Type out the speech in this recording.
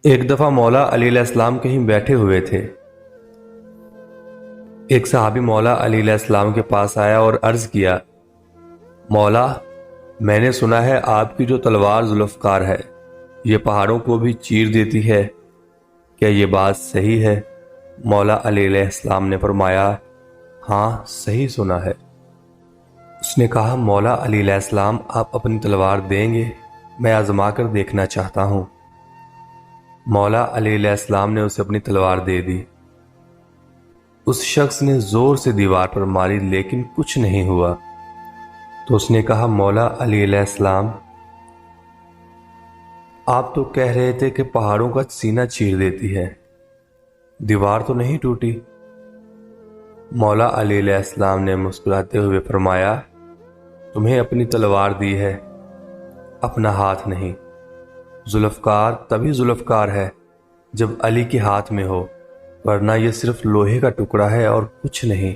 ایک دفعہ مولا علی علیہ السلام کہیں بیٹھے ہوئے تھے۔ ایک صحابی مولا علی علیہ السلام کے پاس آیا اور عرض کیا، مولا، میں نے سنا ہے آپ کی جو تلوار ذوالفقار ہے یہ پہاڑوں کو بھی چیر دیتی ہے، کیا یہ بات صحیح ہے؟ مولا علی علیہ السلام نے فرمایا، ہاں صحیح سنا ہے۔ اس نے کہا، مولا علی علیہ السلام آپ اپنی تلوار دیں گے؟ میں آزما کر دیکھنا چاہتا ہوں۔ مولا علی علیہ السلام نے اسے اپنی تلوار دے دی۔ اس شخص نے زور سے دیوار پر ماری لیکن کچھ نہیں ہوا، تو اس نے کہا، مولا علی علیہ السلام، آپ تو کہہ رہے تھے کہ پہاڑوں کا سینہ چیر دیتی ہے، دیوار تو نہیں ٹوٹی؟ مولا علی علیہ السلام نے مسکراتے ہوئے فرمایا، تمہیں اپنی تلوار دی ہے، اپنا ہاتھ نہیں۔ ذوالفقار تبھی ذوالفقار ہے جب علی کے ہاتھ میں ہو، ورنہ یہ صرف لوہے کا ٹکڑا ہے اور کچھ نہیں۔